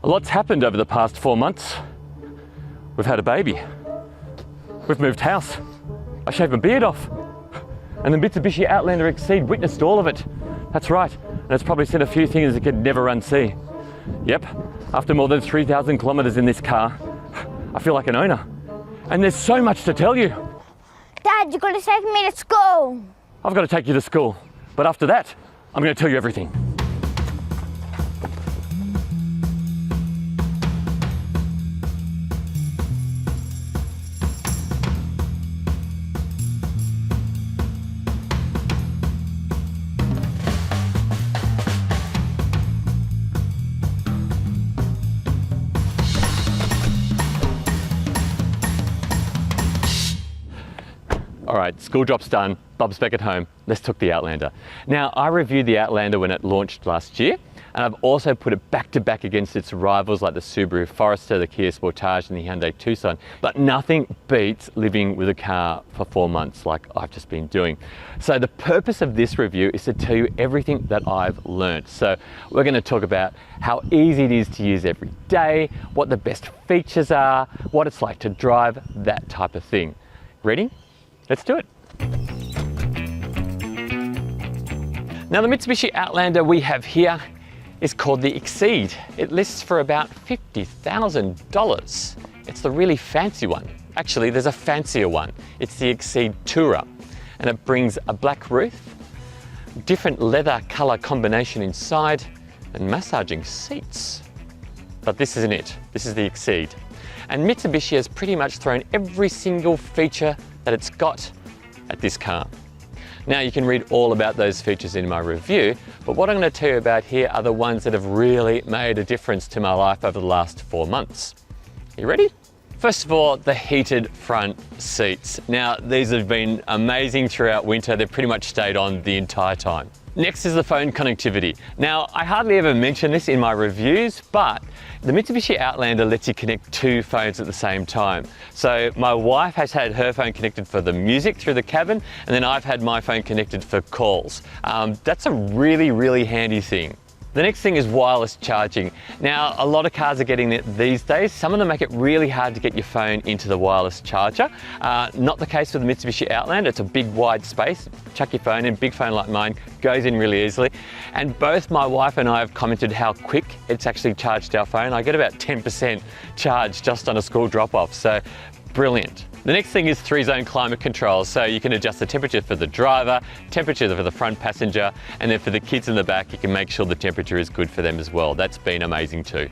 A lot's happened over the past 4 months. We've had a baby. We've moved house. I shaved my beard off. And the Mitsubishi Outlander Exceed witnessed all of it. That's right, and it's probably seen a few things it could never unsee. Yep, after more than 3,000 kilometers in this car, I feel like an owner. And there's so much to tell you. Dad, you've got to take me to school. I've got to take you to school, but after that, I'm going to tell you everything. All right, school drop's done, Bob's back at home, let's talk the Outlander. Now, I reviewed the Outlander when it launched last year, and I've also put it back to back against its rivals like the Subaru Forester, the Kia Sportage, and the Hyundai Tucson. But nothing beats living with a car for 4 months like I've just been doing. So the purpose of this review is to tell you everything that I've learned. So we're going to talk about how easy it is to use every day, what the best features are, what it's like to drive, that type of thing. Ready? Let's do it. Now, the Mitsubishi Outlander we have here is called the Exceed. It lists for about $50,000. It's the really fancy one. Actually, there's a fancier one. It's the Exceed Tourer, and it brings a black roof, different leather color combination inside, and massaging seats. But this isn't it. This is the Exceed. And Mitsubishi has pretty much thrown every single feature that it's got at this car. Now, you can read all about those features in my review, but what I'm going to tell you about here are the ones that have really made a difference to my life over the last 4 months. You ready? First of all, the heated front seats. Now, these have been amazing throughout winter. They've pretty much stayed on the entire time. Next is the phone connectivity. Now, I hardly ever mention this in my reviews, but the Mitsubishi Outlander lets you connect 2 phones at the same time. So my wife has had her phone connected for the music through the cabin, and then I've had my phone connected for calls. That's a really, really handy thing. The next thing is wireless charging. Now, a lot of cars are getting it these days. Some of them make it really hard to get your phone into the wireless charger. Not the case with the Mitsubishi Outlander. It's a big wide space. Chuck your phone in, big phone like mine, goes in really easily. And both my wife and I have commented how quick it's actually charged our phone. I get about 10% charge just on a school drop-off, so brilliant. The next thing is 3-zone climate control, so you can adjust the temperature for the driver, temperature for the front passenger, and then for the kids in the back, you can make sure the temperature is good for them as well. That's been amazing too.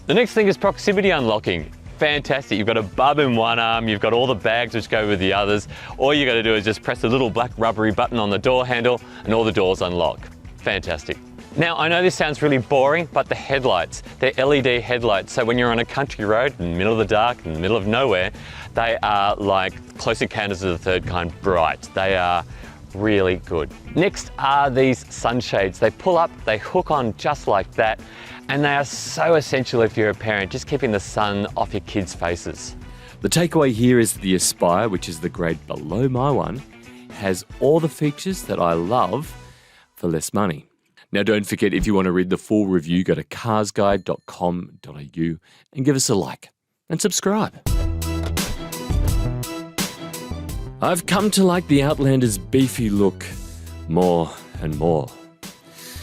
The next thing is proximity unlocking. Fantastic. You've got a bub in one arm, you've got all the bags which go with the others. All you got to do is just press the little black rubbery button on the door handle and all the doors unlock. Fantastic. Now, I know this sounds really boring, but the headlights, they're LED headlights. So when you're on a country road in the middle of the dark, in the middle of nowhere, they are like Close Encounters of the Third Kind bright. They are really good. Next are these sunshades. They pull up, they hook on just like that, and they are so essential if you're a parent, just keeping the sun off your kids' faces. The takeaway here is the Aspire, which is the grade below my one, has all the features that I love for less money. Now, don't forget, if you want to read the full review, go to carsguide.com.au and give us a like and subscribe. I've come to like the Outlander's beefy look more and more.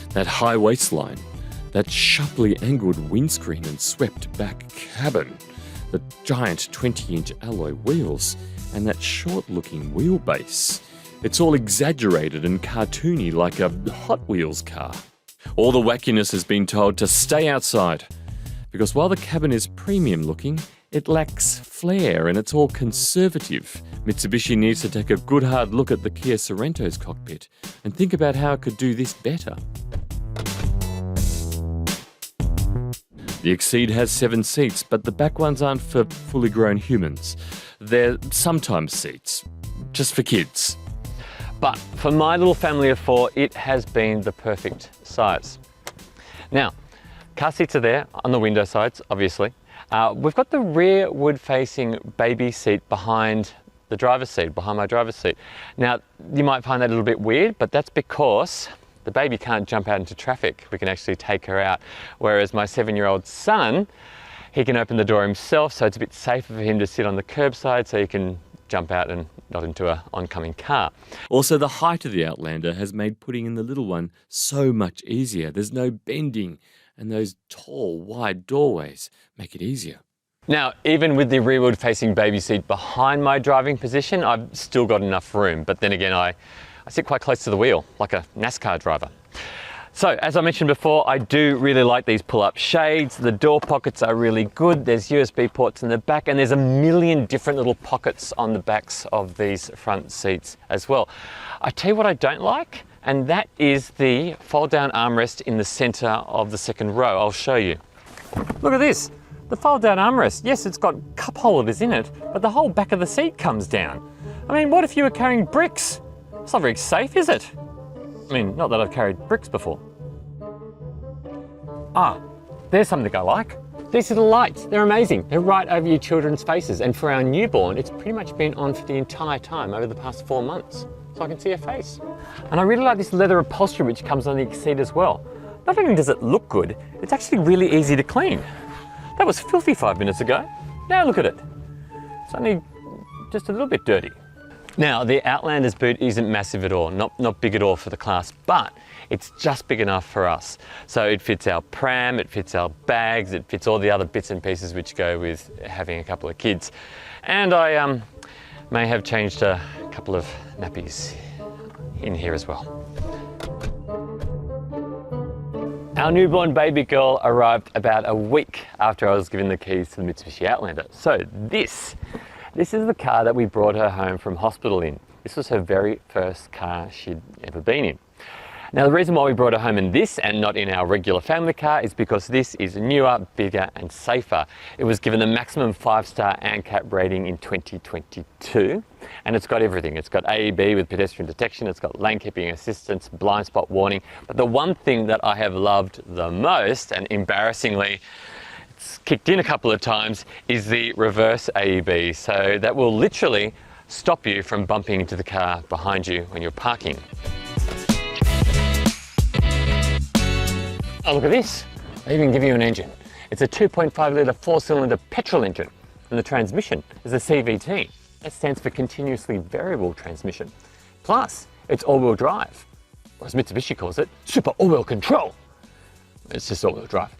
That high waistline, that sharply angled windscreen and swept back cabin, the giant 20-inch alloy wheels, and that short-looking wheelbase. It's all exaggerated and cartoony like a Hot Wheels car. All the wackiness has been told to stay outside, because while the cabin is premium looking, it lacks flair and it's all conservative. Mitsubishi needs to take a good hard look at the Kia Sorento's cockpit and think about how it could do this better. The Exceed has 7 seats, but the back ones aren't for fully grown humans. They're sometimes seats, just for kids. But for my little family of 4, it has been the perfect size. Now, car seats are there on the window sides, obviously. We've got the rear wood-facing baby seat behind the driver's seat, behind my driver's seat. Now, you might find that a little bit weird, but that's because The baby can't jump out into traffic. We can actually take her out. Whereas my 7-year-old son, he can open the door himself, so it's a bit safer for him to sit on the curbside so he can jump out and not into an oncoming car. Also, the height of the Outlander has made putting in the little one so much easier. There's no bending, and those tall, wide doorways make it easier. Now, even with the rearward facing baby seat behind my driving position, I've still got enough room. But then again, I sit quite close to the wheel, like a NASCAR driver. So, as I mentioned before, I do really like these pull-up shades. The door pockets are really good. There's USB ports in the back, and there's a million different little pockets on the backs of these front seats as well. I tell you what I don't like, and that is the fold-down armrest in the center of the second row. I'll show you. Look at this. The fold-down armrest, yes, it's got cup holders in it, but the whole back of the seat comes down. I mean, what if you were carrying bricks? It's not very safe, is it? I mean, not that I've carried bricks before. Ah, there's something I like. These little lights, they're amazing. They're right over your children's faces. And for our newborn, it's pretty much been on for the entire time over the past 4 months. So I can see her face. And I really like this leather upholstery which comes on the Exceed as well. Not only does it look good, it's actually really easy to clean. That was filthy 5 minutes ago. Now look at it. It's only just a little bit dirty. Now, the Outlander's boot isn't massive at all, not big at all for the class, but it's just big enough for us. So it fits our pram, it fits our bags, it fits all the other bits and pieces which go with having a couple of kids. And I may have changed a couple of nappies in here as well. Our newborn baby girl arrived about a week after I was given the keys to the Mitsubishi Outlander. So this is the car that we brought her home from hospital in. This was her very first car she'd ever been in. Now, the reason why we brought her home in this and not in our regular family car is because this is newer, bigger and safer. It was given the maximum 5-star ANCAP rating in 2022, and it's got everything. It's got AEB with pedestrian detection, it's got lane keeping assistance, blind spot warning, but the one thing that I have loved the most, and embarrassingly it's kicked in a couple of times, is the reverse AEB. So that will literally stop you from bumping into the car behind you when you're parking. Oh, look at this. They even give you an engine. It's a 2.5 litre 4-cylinder petrol engine, and the transmission is a CVT. That stands for continuously variable transmission. Plus, it's all-wheel drive, or as Mitsubishi calls it, super all-wheel control. It's just all-wheel drive.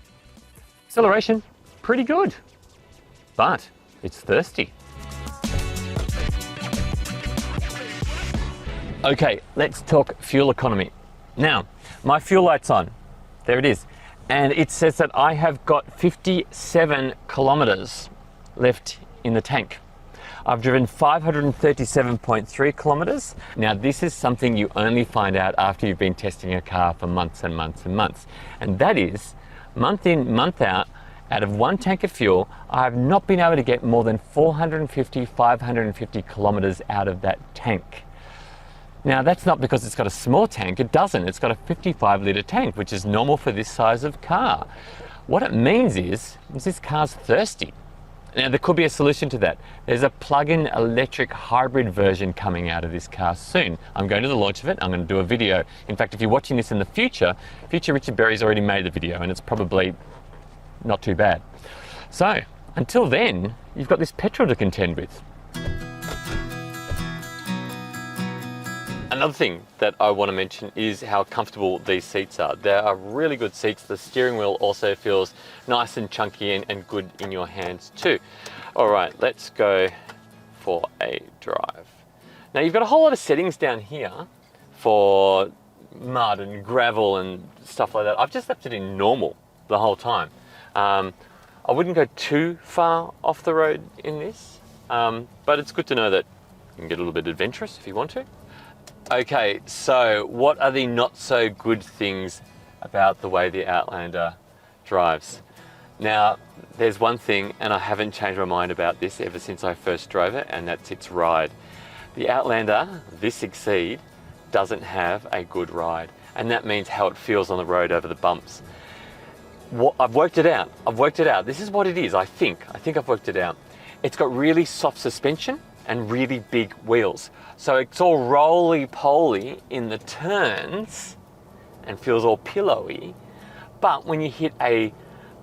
Acceleration, pretty good, but it's thirsty. Okay, let's talk fuel economy. Now, my fuel light's on. There it is. And it says that I have got 57 kilometers left in the tank. I've driven 537.3 kilometers. Now, this is something you only find out after you've been testing a car for months and months and months. And that is, month in, month out of one tank of fuel, I have not been able to get more than 450, 550 kilometers out of that tank. Now, that's not because it's got a small tank, it doesn't. It's got a 55 litre tank, which is normal for this size of car. What it means is this car's thirsty. Now, there could be a solution to that. There's a plug-in electric hybrid version coming out of this car soon. I'm going to the launch of it, I'm going to do a video. In fact, if you're watching this in the future Richard Berry's already made the video, and it's probably not too bad. So, until then, you've got this petrol to contend with. Another thing that I want to mention is how comfortable these seats are. They are really good seats. The steering wheel also feels nice and chunky and good in your hands too. All right, let's go for a drive. Now, you've got a whole lot of settings down here for mud and gravel and stuff like that. I've just left it in normal the whole time. I wouldn't go too far off the road in this, but it's good to know that you can get a little bit adventurous if you want to. Okay, so what are the not so good things about the way the Outlander drives? Now, there's one thing, and I haven't changed my mind about this ever since I first drove it, and that's its ride. The Outlander, this Exceed, doesn't have a good ride, and that means how it feels on the road over the bumps. I've worked it out. This is what it is, I think I've worked it out. It's got really soft suspension and really big wheels. So it's all roly-poly in the turns, and feels all pillowy. But when you hit a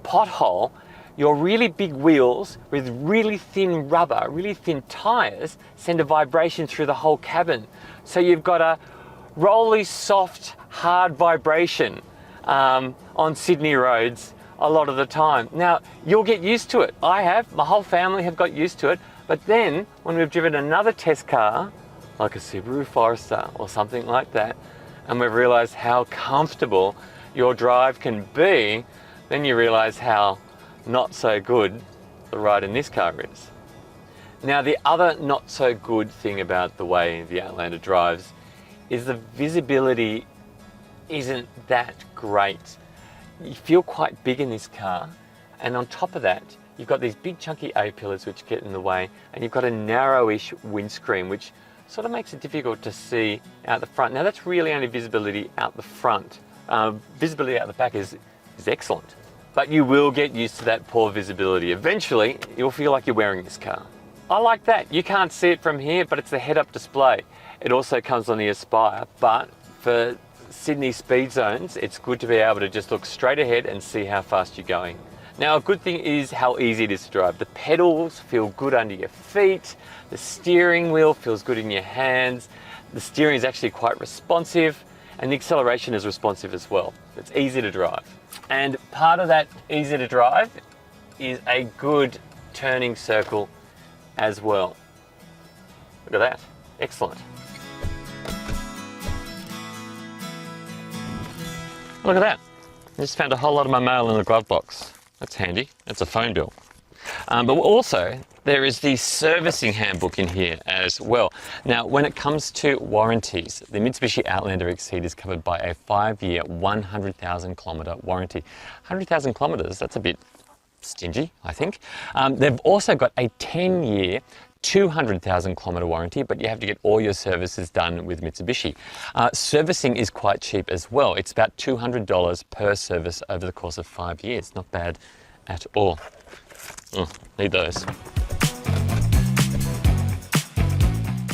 pothole, your really big wheels with really thin rubber, really thin tires, send a vibration through the whole cabin. So you've got a rolly, soft, hard vibration on Sydney roads a lot of the time. Now, you'll get used to it. I have, my whole family have got used to it. But then, when we've driven another test car, like a Subaru Forester or something like that, and we've realized how comfortable your drive can be, then you realize how not so good the ride in this car is. Now, the other not so good thing about the way the Outlander drives is the visibility isn't that great. You feel quite big in this car, and on top of that, you've got these big chunky A-pillars which get in the way, and you've got a narrowish windscreen which sort of makes it difficult to see out the front. Now, that's really only visibility out the front. Visibility out the back is excellent. But you will get used to that poor visibility. Eventually, you'll feel like you're wearing this car. I like that. You can't see it from here, but it's the head-up display. It also comes on the Aspire, but for Sydney speed zones, it's good to be able to just look straight ahead and see how fast you're going. Now, a good thing is how easy it is to drive. The pedals feel good under your feet. The steering wheel feels good in your hands. The steering is actually quite responsive, and the acceleration is responsive as well. It's easy to drive. And part of that easy to drive is a good turning circle as well. Look at that. Excellent. Look at that. I just found a whole lot of my mail in the glove box. That's handy. That's a phone bill. But also, there is the servicing handbook in here as well. Now, when it comes to warranties, the Mitsubishi Outlander Exceed is covered by a 5-year, 100,000 kilometre warranty. 100,000 kilometres, that's a bit stingy, I think. They've also got a 10-year, 200,000 kilometre warranty, but you have to get all your services done with Mitsubishi. Servicing is quite cheap as well. It's about $200 per service over the course of 5 years. Not bad at all. Oh, need those.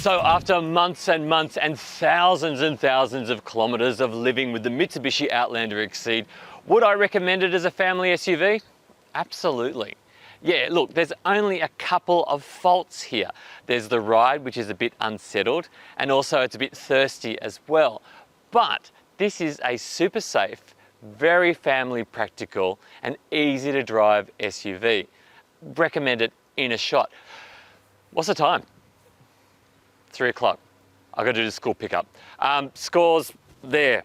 So after months and months and thousands of kilometres of living with the Mitsubishi Outlander Exceed, would I recommend it as a family SUV? Absolutely. Yeah, look, there's only a couple of faults here. There's the ride, which is a bit unsettled, and also it's a bit thirsty as well. But this is a super safe, very family practical, and easy to drive SUV. Recommend it in a shot. What's the time? 3 o'clock. I've got to do the school pickup. Scores there.